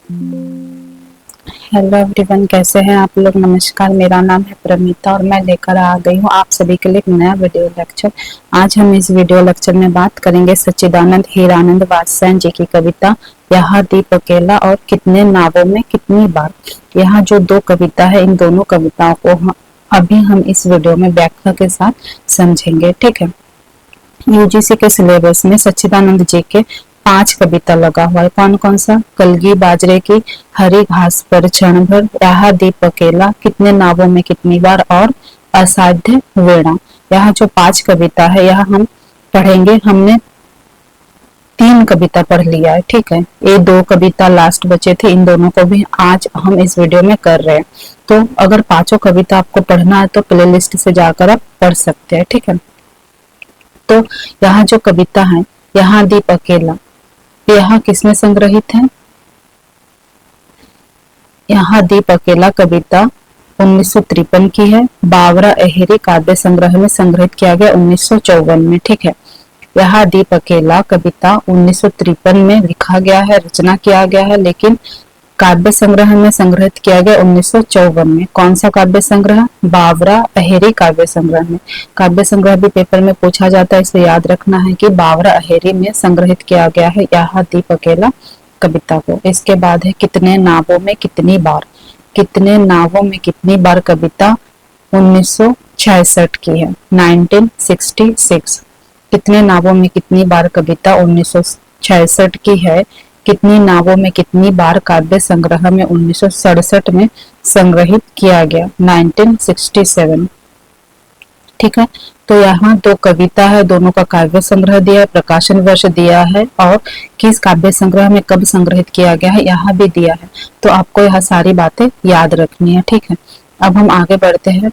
Hello everyone, कैसे हैं आप लोग। नमस्कार, मेरा नाम है प्रमिता और मैं लेकर आ गई हूँ आप सभी के लिए एक नया वीडियो लेक्चर। आज हम इस वीडियो लेक्चर में बात करेंगे सच्चिदानंद हीरानंद वात्स्यायन जी की कविता यहाँ दीप अकेला और कितने नावों में कितनी बार। यहाँ जो दो कविता है, इन दोनों कविताओं को अभी हम इस वीडियो में व्याख्या के साथ समझेंगे। ठीक है। यूजीसी के सिलेबस में सच्चिदानंद जी के 5 कविता लगा हुआ है। कौन कौन सा? कलगी बाजरे की, हरी घास पर क्षण भर, यहाँ दीप अकेला, कितने नावों में कितनी बार और असाध्य वीणा। यहाँ जो 5 कविता है यहाँ हम पढ़ेंगे। हमने 3 कविता पढ़ लिया है। ठीक है। ये 2 कविता लास्ट बचे थे, इन दोनों को भी आज हम इस वीडियो में कर रहे हैं। तो अगर 5 कविता आपको पढ़ना है तो प्ले लिस्ट से जाकर आप पढ़ सकते हैं। ठीक है। तो यहाँ जो कविता है यहाँ दीप अकेला, यहाँ किसमें संग्रहित है? यहाँ दीप अकेला कविता 1953 की है। बावरा अहेरी काव्य संग्रह में संग्रहित किया गया 1954 में। ठीक है। यहाँ दीप अकेला कविता 1953 में लिखा गया है, रचना किया गया है, लेकिन काव्य संग्रह में संग्रहित किया गया 1954 में। कौन सा काव्य संग्रह? बावरा अहेरी काव्य संग्रह में। काव्य संग्रह भी पेपर में पूछा जाता है, इसे याद रखना है कि बावरा अहेरी में संग्रहित किया गया है यहाँ दीप अकेला कविता को। इसके बाद है कितने नावों में कितनी बार। कितने नावों में कितनी बार कविता 1966 की है, 1966। कितने नावों में कितनी बार कविता 1966 की है। कितनी नावों में कितनी बार काव्य संग्रह में 1967 में संग्रहित किया गया, 1967। ठीक है। तो यहाँ 2 कविता है, दोनों का काव्य संग्रह दिया है, प्रकाशन वर्ष दिया है और किस काव्य संग्रह में कब संग्रहित किया गया है यहाँ भी दिया है। तो आपको यह सारी बातें याद रखनी है। ठीक है। अब हम आगे बढ़ते हैं।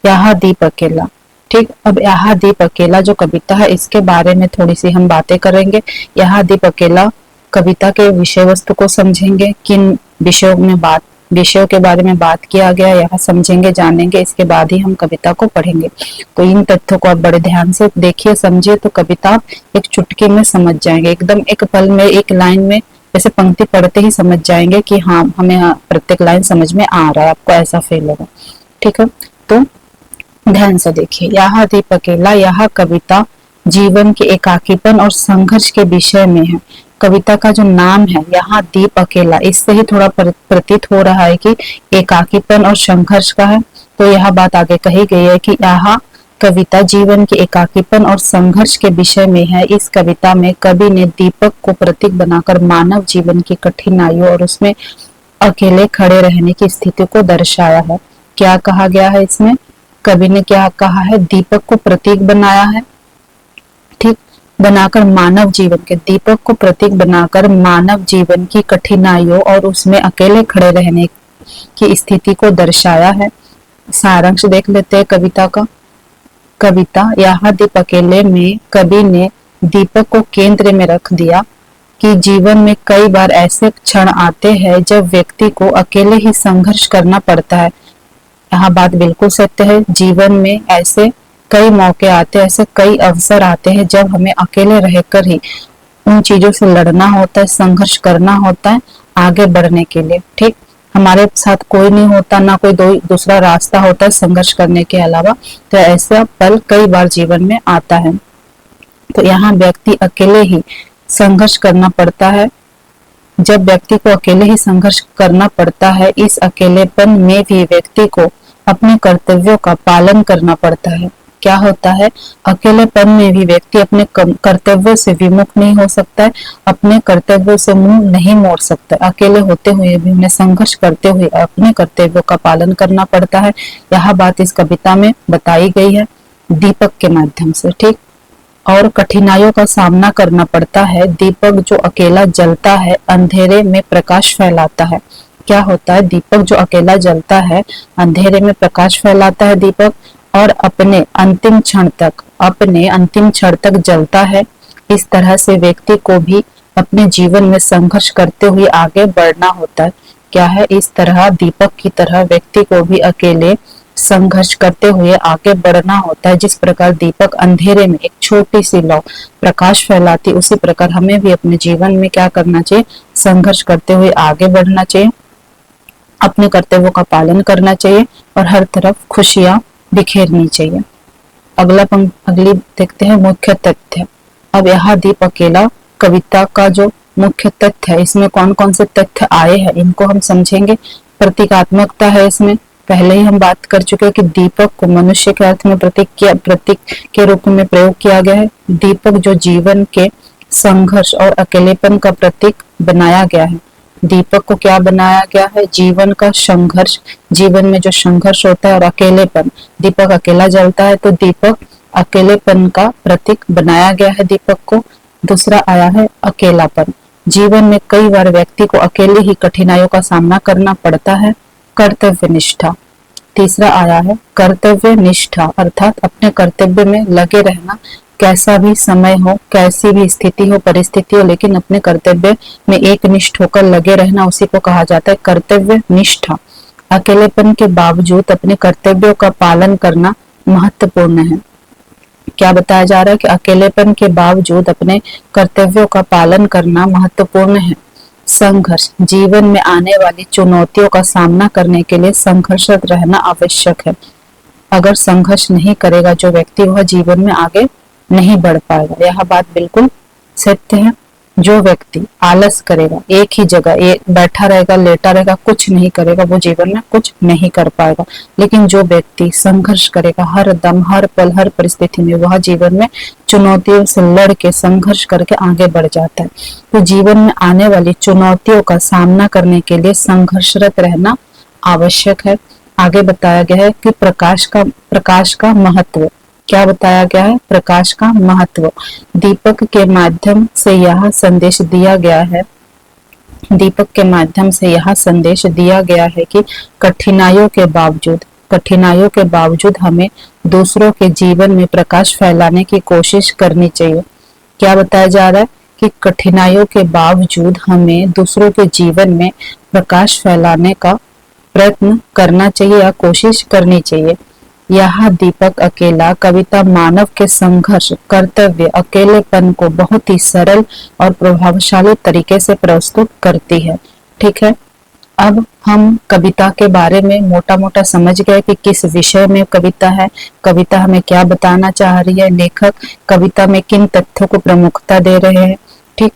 यहाँ दीप अकेला। ठीक। अब यहाँ दीप अकेला जो कविता है इसके बारे में थोड़ी सी हम बातें करेंगे। यहाँ दीप अकेला कविता के विषय वस्तु को समझेंगे, किन विषयों के बारे में बात किया गया यहाँ समझेंगे, जानेंगे। इसके बाद ही हम कविता को पढ़ेंगे। तो इन तथ्यों को आप बड़े ध्यान से देखिए, समझिए, तो कविता एक चुटकी में समझ जाएंगे, एकदम एक पल में, एक लाइन में, जैसे पंक्ति पढ़ते ही समझ जाएंगे कि हाँ, हमें प्रत्येक लाइन समझ में आ रहा है, आपको ऐसा फील होगा। ठीक है। तो ध्यान से देखिए। यहाँ दीप अकेला, यह कविता जीवन के एकाकीपन और संघर्ष के विषय में है। कविता का जो नाम है यहाँ दीप अकेला, इससे ही थोड़ा प्रतीत हो रहा है कि एकाकीपन और संघर्ष का है। तो यह बात आगे कही गई है कि यह कविता जीवन के एकाकीपन और संघर्ष के विषय में है। इस कविता में कवि ने दीपक को प्रतीक बनाकर मानव जीवन की कठिनाइयों और उसमें अकेले खड़े रहने की स्थिति को दर्शाया है। क्या कहा गया है इसमें? कवि ने क्या कहा है? दीपक को प्रतीक बनाया है। ठीक। बनाकर मानव जीवन के, दीपक को प्रतीक बनाकर मानव जीवन की कठिनाइयों और उसमें अकेले खड़े रहने की स्थिति को दर्शाया है। सारांश देख लेते हैं कविता का। कविता यहाँ दीप अकेले में कवि ने दीपक को केंद्र में रख दिया कि जीवन में कई बार ऐसे क्षण आते हैं जब व्यक्ति को अकेले ही संघर्ष करना पड़ता है। यहाँ बात बिल्कुल सत्य है। जीवन में ऐसे कई मौके आते हैं, ऐसे कई अवसर आते हैं जब हमें अकेले रहकर ही उन चीजों से लड़ना होता है, संघर्ष करना होता है आगे बढ़ने के लिए। ठीक। हमारे साथ कोई नहीं होता, ना कोई दूसरा रास्ता होता है संघर्ष करने के अलावा। तो ऐसा पल कई बार जीवन में आता है। तो यहाँ व्यक्ति अकेले ही संघर्ष करना पड़ता है। जब व्यक्ति को अकेले ही संघर्ष करना पड़ता है, इस अकेलेपन में भी व्यक्ति को अपने कर्तव्यों का पालन करना पड़ता है। क्या होता है? अकेलेपन में भी व्यक्ति अपने कर्तव्यों से विमुख नहीं हो सकता है, अपने कर्तव्यों से मुंह नहीं मोड़ सकता। अकेले होते हुए भी, उन्हें संघर्ष करते हुए अपने कर्तव्यों का पालन करना पड़ता है। यह बात इस कविता में बताई गई है दीपक के माध्यम से। ठीक। और कठिनाइयों का सामना करना पड़ता है। दीपक जो अकेला जलता है अंधेरे में प्रकाश फैलाता है। क्या होता है? दीपक जो अकेला जलता है अंधेरे में प्रकाश फैलाता है दीपक, और अपने अंतिम क्षण तक जलता है। इस तरह से व्यक्ति को भी अपने जीवन में संघर्ष करते हुए आगे बढ़ना होता है। क्या है? इस तरह दीपक की तरह व्यक्ति को भी अकेले संघर्ष करते हुए आगे बढ़ना होता है। जिस प्रकार दीपक अंधेरे में एक छोटी सी लौ प्रकाश फैलाती, उसी प्रकार हमें भी अपने जीवन में क्या करना चाहिए, संघर्ष करते हुए आगे बढ़ना चाहिए, अपने कर्तव्यों का पालन करना चाहिए और हर तरफ खुशियां बिखेरनी चाहिए। अगली देखते हैं मुख्य तथ्य। अब यहाँ दीप अकेला कविता का जो मुख्य तथ्य है, इसमें कौन कौन से तथ्य आए हैं इनको हम समझेंगे। प्रतीकात्मकता है इसमें, पहले ही हम बात कर चुके हैं कि दीपक को मनुष्य के अर्थ में प्रतीक के रूप में प्रयोग किया गया है। दीपक जो जीवन के संघर्ष और अकेलेपन का प्रतीक बनाया गया है। दीपक को क्या बनाया गया है, जीवन का संघर्ष, जीवन में जो संघर्ष होता है और अकेलेपन, दीपक अकेला जलता है तो दीपक अकेलेपन का प्रतीक बनाया गया है दीपक को। दूसरा आया है अकेलापन, जीवन में कई बार व्यक्ति को अकेले ही कठिनाइयों का सामना करना पड़ता है। कर्तव्य निष्ठा, तीसरा आया है कर्तव्य निष्ठा, अर्थात अपने कर्तव्य में लगे रहना, कैसा भी समय हो, कैसी भी स्थिति हो, परिस्थिति हो, लेकिन अपने कर्तव्य में एक निष्ठ होकर लगे रहना, उसी को कहा जाता है कर्तव्य निष्ठा। अकेलेपन के बावजूद अपने कर्तव्यों का पालन करना महत्वपूर्ण है। क्या बताया जा रहा है कि अकेलेपन के बावजूद अपने कर्तव्यों का पालन करना महत्वपूर्ण है। संघर्ष, जीवन में आने वाली चुनौतियों का सामना करने के लिए संघर्षरत रहना आवश्यक है। अगर संघर्ष नहीं करेगा जो व्यक्ति, वह जीवन में आगे नहीं बढ़ पाएगा। यह बात बिल्कुल सत्य है। जो व्यक्ति आलस करेगा, एक ही जगह बैठा रहेगा, लेटा रहेगा, कुछ नहीं करेगा, वो जीवन में कुछ नहीं कर पाएगा। लेकिन जो व्यक्ति संघर्ष करेगा हर दम, हर पल, हर परिस्थिति में, वह जीवन में चुनौतियों से लड़ के संघर्ष करके आगे बढ़ जाता है। तो जीवन में आने वाली चुनौतियों का सामना करने के लिए संघर्षरत रहना आवश्यक है। आगे बताया गया है कि प्रकाश का महत्व, क्या बताया गया है, प्रकाश का महत्व। दीपक के माध्यम से यह संदेश दिया गया है, दीपक के माध्यम से यह संदेश दिया गया है कि कठिनाइयों के बावजूद हमें दूसरों के जीवन में प्रकाश फैलाने की कोशिश करनी चाहिए। क्या बताया जा रहा है कि कठिनाइयों के बावजूद हमें दूसरों के जीवन में प्रकाश फैलाने का प्रयत्न करना चाहिए या कोशिश करनी चाहिए। यह दीपक अकेला कविता मानव के संघर्ष, कर्तव्य, अकेलेपन को बहुत ही सरल और प्रभावशाली तरीके से प्रस्तुत करती है। ठीक है, अब हम कविता के बारे में मोटा मोटा समझ गए कि किस विषय में कविता है, कविता हमें क्या बताना चाह रही है, लेखक कविता में किन तथ्यों को प्रमुखता दे रहे हैं। ठीक,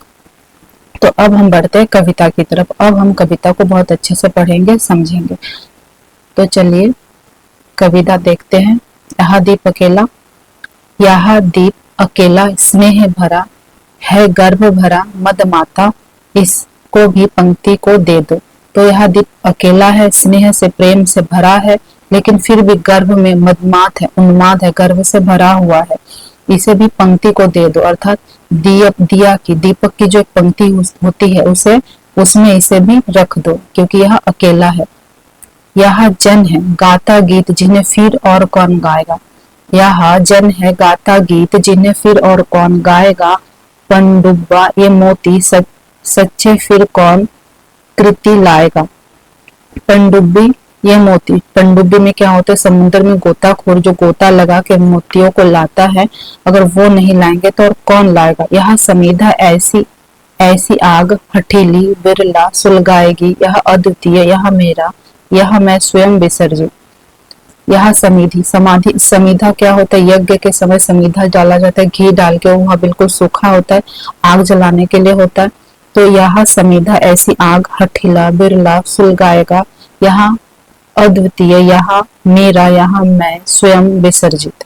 तो अब हम बढ़ते हैं कविता की तरफ। अब हम कविता को बहुत अच्छे से पढ़ेंगे, समझेंगे। तो चलिए कविता देखते हैं। यह दीप अकेला स्नेह भरा है, गर्भ भरा मदमाता, इसको भी पंक्ति को दे दो। तो यह दीप अकेला है, स्नेह से, प्रेम से भरा है, लेकिन फिर भी गर्भ में मदमात है, उन्माद है, गर्भ से भरा हुआ है, इसे भी पंक्ति को दे दो। अर्थात दीपक की जो एक पंक्ति होती है उसमें इसे भी रख दो, क्योंकि यह अकेला है। यह जन है गाता गीत जिन्हें फिर और कौन गाएगा, यह जन है गाता गीत जिन्हें फिर और कौन गाएगा। पनडुब्बा ये मोती सच्चे फिर कौन कृति लाएगा। पनडुब्बी ये मोती, पनडुब्बी में क्या होता है, समुद्र में गोताखोर जो गोता लगा के मोतियों को लाता है, अगर वो नहीं लाएंगे तो और कौन लाएगा। यह समीधा ऐसी आग हठीली बिरला सुलगाएगी, यह अद्वितीय, यह मेरा, यह मैं स्वयं विसर्जित। यह समीधा क्या होता है, यज्ञ के समय समीधा डाला जाता है, घी डाल के, वह बिल्कुल सूखा होता है, आग जलाने के लिए होता है। तो यह समीधा ऐसी आग हठीला बिरला सुलगाएगा, यह अद्वितीय, यह मेरा, यह मैं स्वयं विसर्जित।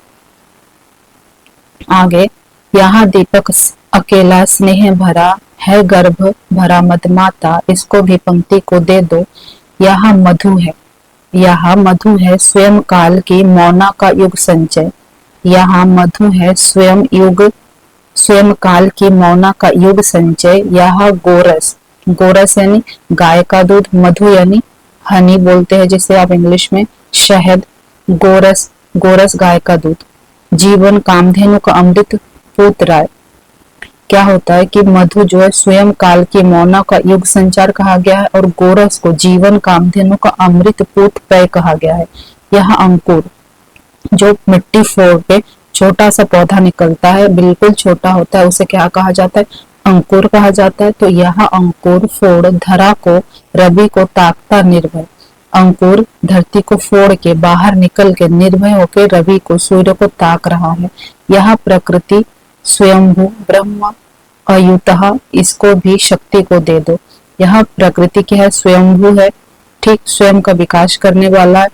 आगे, यह दीपक अकेला स्नेह भरा है, गर्भ भरा मदमाता, इसको भी पंक्ति को दे दो। यह मधु है स्वयं काल की मौना का युग संचय, यह मधु है स्वयं काल की मौना का युग संचय। यह गोरस यानी गाय का दूध, मधु यानी हनी बोलते हैं जिसे आप इंग्लिश में, शहद, गोरस गाय का दूध, जीवन कामधेनु का अमृत पूत राय। क्या होता है कि मधु जो है स्वयं काल की मौना का युग संचार कहा गया है, और गोरस को जीवन कामधेनु का अमृत पूत पेय कहा गया है। यह अंकुर जो मिट्टी फोड़ के छोटा सा पौधा निकलता है, बिल्कुल छोटा होता है, उसे क्या कहा जाता है? अंकुर कहा जाता है। तो यह अंकुर फोड़ धरा को रवि को ताकता निर्भय। अंकुर धरती को फोड़ के बाहर निकल के निर्भय होकर रवि को, सूर्य को ताक रहा है। यह प्रकृति स्वयंभू ब्रह्म अयुतः, इसको भी शक्ति को दे दो। यह प्रकृति की है, स्वयंभू है, ठीक, स्वयं का विकास करने वाला है,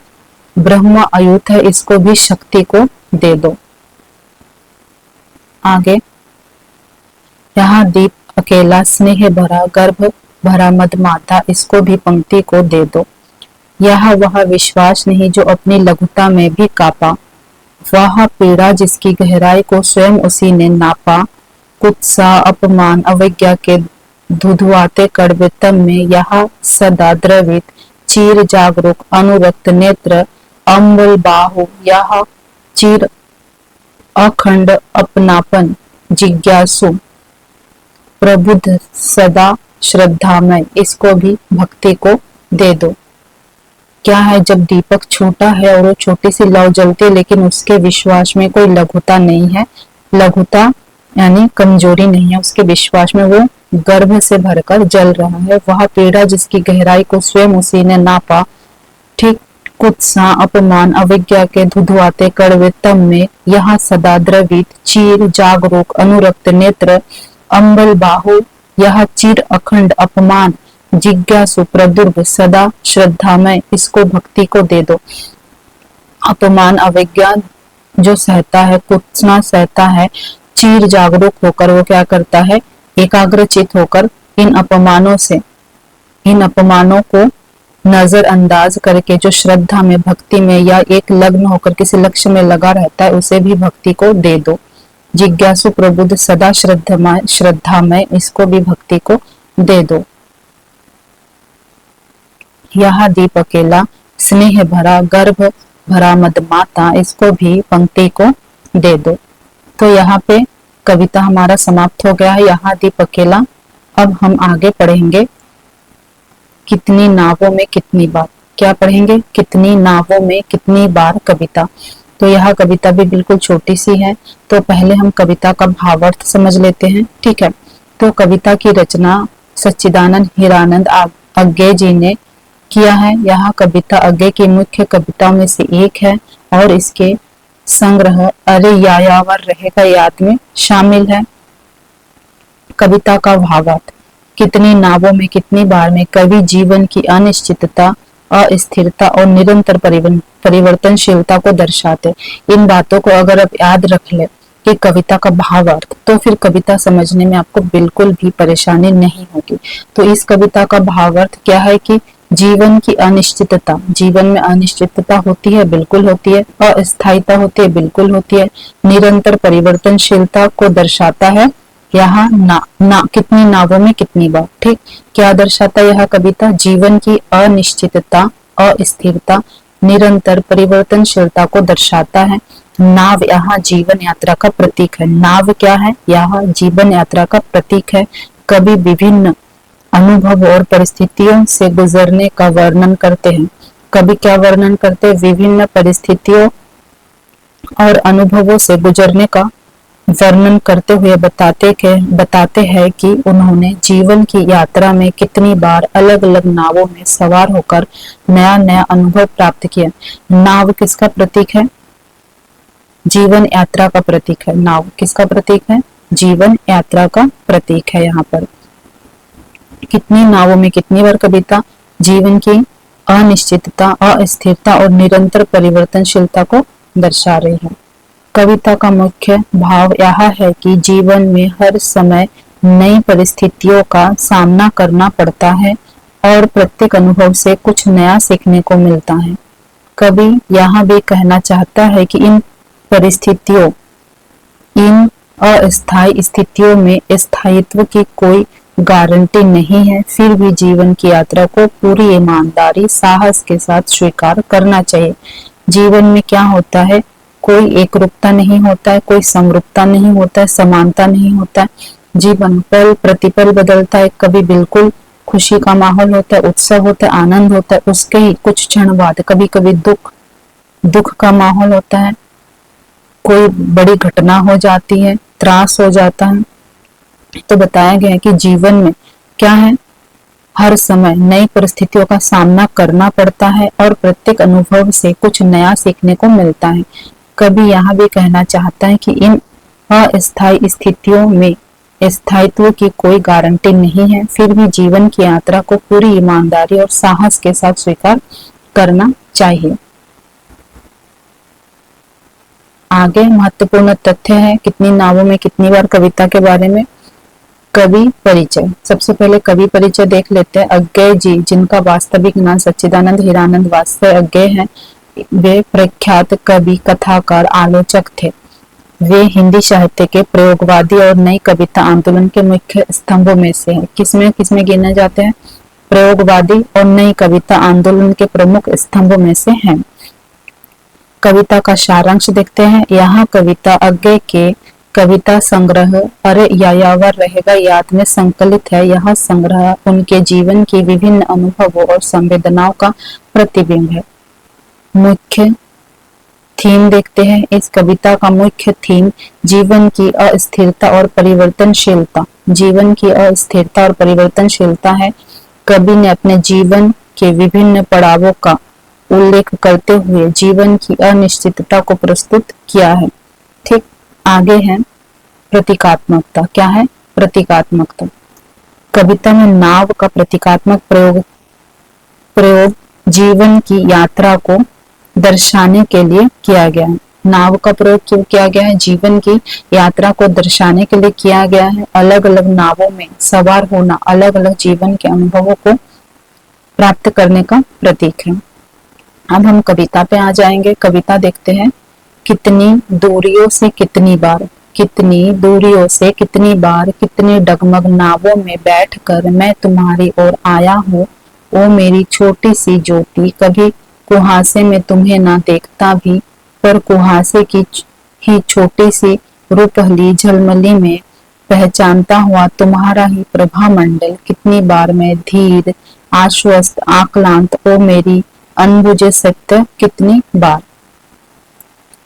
ब्रह्म अयुत है, इसको भी शक्ति को दे दो। आगे, यहाँ दीप अकेला स्नेह भरा गर्भ भरा मद माता, इसको भी पंक्ति को दे दो। यह वह विश्वास नहीं जो अपनी लघुता में भी कापा, वह पीड़ा जिसकी गहराई को स्वयं उसी ने नापा। कुत्सा अपमान अवज्ञा के धुधुआते कड़वेतम में यह सदा द्रवित चीर जागरूक अनुरक्त नेत्र अम्बुल बाहु, यह चीर अखंड अपनापन जिज्ञासु प्रबुद्ध सदा श्रद्धामय, इसको भी भक्ति को दे दो। क्या है, जब दीपक छोटा है और वो छोटी सी लौ जलती है, लेकिन उसके विश्वास में कोई लघुता नहीं है, लघुता यानी कमजोरी नहीं है, उसके विश्वास में वो गर्भ से भरकर जल रहा है। वह पीड़ा जिसकी गहराई को स्वयं उसी ने नापा, ठीक, कुत्सा अपमान अविज्ञा के धुधुआते कड़वे तम में यह सदा द्रवित चीर जागरूक अनुरक्त नेत्र अम्बल बाहु, यह चीर अखंड अपमान जिज्ञासु प्रदुर्भ सदा श्रद्धामय, इसको भक्ति को दे दो। अपमान अविज्ञा जो सहता है, कुत्सा सहता है, चीर जागरूक होकर वो क्या करता है? एकाग्रचित होकर इन अपमानों को नजरअंदाज करके जो श्रद्धा में भक्ति में या एक लग्न होकर किसी लक्ष्य में लगा रहता है, उसे भी भक्ति को दे दो। जिज्ञासु प्रबुद्ध सदा श्रद्धामय, इसको भी भक्ति को दे दो। यह दीप अकेला स्नेह भरा गर्भ भरा मद माता, इसको भी पंक्ति को दे दो। तो यहाँ पे कविता हमारा समाप्त हो गया है, यहाँ दीप अकेला। अब हम आगे पढ़ेंगे कितनी नावों में कितनी बार। क्या पढ़ेंगे? कितनी नावों में कितनी बार कविता। तो यह कविता भी बिल्कुल छोटी सी है, तो पहले हम कविता का भावार्थ समझ लेते हैं, ठीक है। तो कविता की रचना सच्चिदानंद हीरानंद अज्ञे जी ने किया है। यह कविता अज्ञे की मुख्य कविताओं में से एक है और इसके संग्रह अरे यायावर रहेगा याद में शामिल है। कविता का भावार्थ, कितनी नावों में कितनी बार में कवि जीवन की अनिश्चितता, अस्थिरता और निरंतर परिवर्तनशीलता को दर्शाते। इन बातों को अगर आप याद रख ले कि कविता का भावार्थ, तो फिर कविता समझने में आपको बिल्कुल भी परेशानी नहीं होगी। तो इस कविता का भावार्थ क्या है कि जीवन की अनिश्चितता, जीवन में अनिश्चितता होती है, बिल्कुल होती है, अस्थायीता होती है, बिल्कुल होती है, निरंतर परिवर्तनशीलता को दर्शाता है। यहाँ कितनी नावों में कितनी बार, ठीक। क्या दर्शाता है यह कविता? जीवन की अनिश्चितता, अस्थिरता, निरंतर परिवर्तनशीलता को दर्शाता है। नाव यहाँ जीवन यात्रा का प्रतीक है। नाव क्या है? यह जीवन यात्रा का प्रतीक है। कवि विभिन्न अनुभव और परिस्थितियों से गुजरने का वर्णन करते हैं। कवि क्या वर्णन करते हैं? विभिन्न परिस्थितियों और अनुभवों से गुजरने का वर्णन करते हुए बताते हैं कि उन्होंने जीवन की यात्रा में कितनी बार अलग अलग नावों में सवार होकर नया नया अनुभव प्राप्त किया। नाव किसका प्रतीक है? जीवन यात्रा का प्रतीक है। नाव किसका प्रतीक है? जीवन यात्रा का प्रतीक है। यहाँ पर कितनी नावों में कितनी बार कविता जीवन की अनिश्चितता, अस्थिरता और निरंतर परिवर्तनशीलता को दर्शा रही है। कविता का मुख्य भाव यह है कि जीवन में हर समय नई परिस्थितियों का सामना करना पड़ता है और प्रत्येक अनुभव से कुछ नया सीखने को मिलता है। कवि यहाँ भी कहना चाहता है कि इन परिस्थितियों, इन अस्थायी स्थितियों में स्थायित्व की कोई गारंटी नहीं है, फिर भी जीवन की यात्रा को पूरी ईमानदारी साहस के साथ स्वीकार करना चाहिए। जीवन में क्या होता है? कोई एकरूपता नहीं होता है, कोई समरूपता नहीं होता है, समानता नहीं होता है। जीवन पल प्रतिपल बदलता है। कभी बिल्कुल खुशी का माहौल होता है, उत्सव होता है, आनंद होता है, उसके ही कुछ क्षण बाद कभी कभी दुख दुख का माहौल होता है, कोई बड़ी घटना हो जाती है, त्रास हो जाता है, तो बताया गया है कि जीवन में क्या है, हर समय नई परिस्थितियों का सामना करना पड़ता है और प्रत्येक अनुभव से कुछ नया सीखने को मिलता है। कवि यहाँ भी कहना चाहता है कि इन अस्थायी स्थितियों में स्थायित्व की कोई गारंटी नहीं है, फिर भी जीवन की यात्रा को पूरी ईमानदारी और साहस के साथ स्वीकार करना चाहिए। आगे महत्वपूर्ण तथ्य है कितनी नावों में कितनी बार कविता के बारे में। कवि परिचय, सबसे पहले कवि परिचय देख लेते हैं। अज्ञेय जी, जिनका वास्तविक नाम सच्चिदानंद हीरानंद वात्सल्य अज्ञेय है, वे प्रख्यात कवि, कथाकार, आलोचक थे। वे हिंदी साहित्य के प्रयोगवादी और नई कविता आंदोलन के मुख्य स्तंभों में से है। किसमें गिने जाते हैं? प्रयोगवादी और नई कविता आंदोलन के प्रमुख स्तंभों में से हैं। कविता का सारांश देखते हैं। यहाँ कविता अज्ञेय के कविता संग्रह अरे यायावर रहेगा याद में संकलित है। यह संग्रह उनके जीवन की विभिन्न अनुभवों और संवेदनाओं का प्रतिबिंब है। मुख्य थीम देखते हैं। इस कविता का मुख्य थीम जीवन की अस्थिरता और परिवर्तनशीलता। जीवन की अस्थिरता और परिवर्तनशीलता है। कवि ने अपने जीवन के विभिन्न पड़ावों का उल्लेख करते हुए जीवन की अनिश्चितता को प्रस्तुत किया है। ठीक, आगे है प्रतीकात्मकता। क्या है? प्रतीकात्मकता। कविता में नाव का प्रतीकात्मक प्रयोग जीवन की यात्रा को दर्शाने के लिए किया गया है। नाव का प्रयोग क्यों किया गया है? जीवन की यात्रा को दर्शाने के लिए किया गया है। अलग अलग नावों में सवार होना अलग अलग जीवन के अनुभवों को प्राप्त करने का प्रतीक है। अब हम कविता पे आ जाएंगे। कविता देखते हैं। कितनी दूरियों से कितनी बार, कितनी दूरियों से कितनी बार, कितनी डगमग नावों में बैठकर मैं तुम्हारी ओर आया हूँ। ओ मेरी छोटी सी ज्योति, कभी कुहासे में तुम्हें ना देखता भी, पर कुहासे की ही छोटी सी रूपहली झलमली में पहचानता हुआ तुम्हारा ही प्रभा मंडल। कितनी बार मैं धीर, आश्वस्त, आक्लांत, ओ मेरी अनबुझे सत्य, कितनी बार।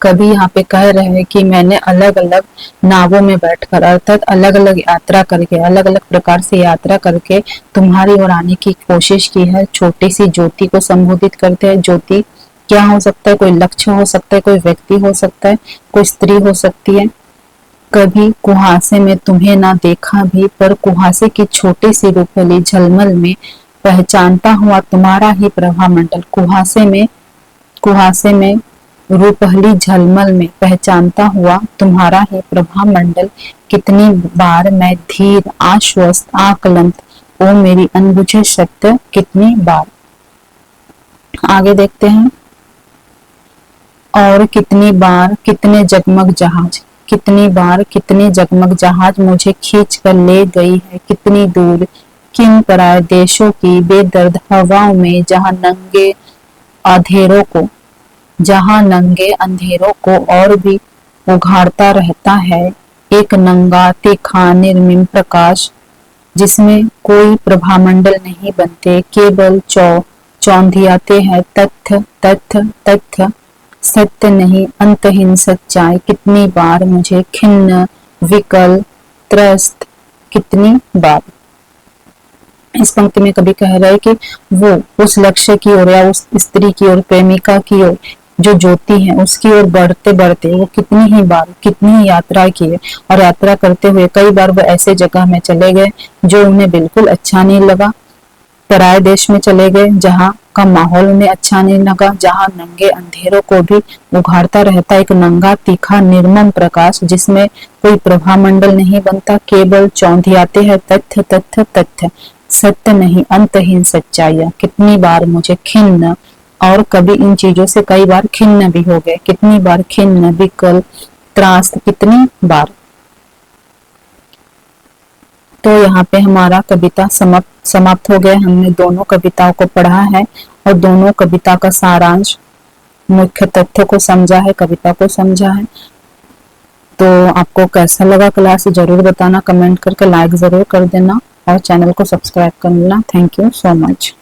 कभी यहाँ पे कह रहे हैं कि मैंने अलग अलग नावों में बैठकर अर्थात अलग अलग यात्रा करके, अलग अलग प्रकार से यात्रा करके तुम्हारी ओर आने की कोशिश की है। छोटी सी ज्योति को संबोधित करते हैं। ज्योति क्या हो सकता है? कोई लक्ष्य हो सकता है, कोई व्यक्ति हो सकता है, कोई स्त्री हो सकती है। कभी कुहासे में तुम्हें ना देखा भी, पर कुहासे की छोटी सी रूपली झलमल में पहचानता हुआ तुम्हारा ही प्रभा मंडल। कुहासे में रूपहली झलमल में पहचानता हुआ तुम्हारा ही प्रभा मंडल। कितनी बार मैं धीर, आश्वस्त, आकलंत, ओ मेरी अनबुझे सत्य, कितनी बार। आगे देखते हैं। और कितनी बार कितने जगमग जहाज, कितनी बार कितने जगमग जहाज मुझे खींच कर ले गई है। कितनी दूर किन पराये देशों की बेदर्द हवाओं में, जहां नंगे अंधेरों को और भी उघाड़ता रहता है एक नंगा तीखा निर्मम प्रकाश, जिसमें कोई प्रभामंडल नहीं बनते, केवल चौंधियाते हैं तथ्य तथ्य तथ्य, सत्य नहीं अंतहीन सच्चाई। कितनी बार मुझे खिन्न, विकल, त्रस्त, कितनी बार। इस पंक्ति में कभी कह रहा है कि वो उस लक्ष्य की ओर या उस स्त्री की ओर, प्रेमिका की ओर जो ज्योति है उसकी ओर बढ़ते बढ़ते वो कितनी ही बार, कितनी ही यात्रा की है। और यात्रा करते हुए कई बार वो ऐसे जगह में चले गए जो उन्हें बिल्कुल अच्छा नहीं लगा। पराये देश में चले गए जहाँ का माहौल उन्हें अच्छा नहीं लगा, जहाँ नंगे अंधेरों को भी उघाड़ता रहता एक नंगा तीखा निर्मम प्रकाश, जिसमें कोई प्रभामंडल नहीं बनता, केवल चौंधियाते हैं तथ्य तथ्य तथ्य, सत्य नहीं अंतहीन सच्चाइयां। कितनी बार मुझे खिन्न, और कभी इन चीजों से कई बार खिन्न भी हो गए। कितनी बार खिन्न, विकल, त्रास्त, कितनी बार। तो यहाँ पे हमारा कविता समाप्त हो गया। हमने दोनों कविताओं को पढ़ा है और दोनों कविता का सारांश, मुख्य तथ्य को समझा है, कविता को समझा है। तो आपको कैसा लगा क्लास जरूर बताना, कमेंट करके लाइक जरूर कर देना और चैनल को सब्सक्राइब कर लेना। Thank you so much.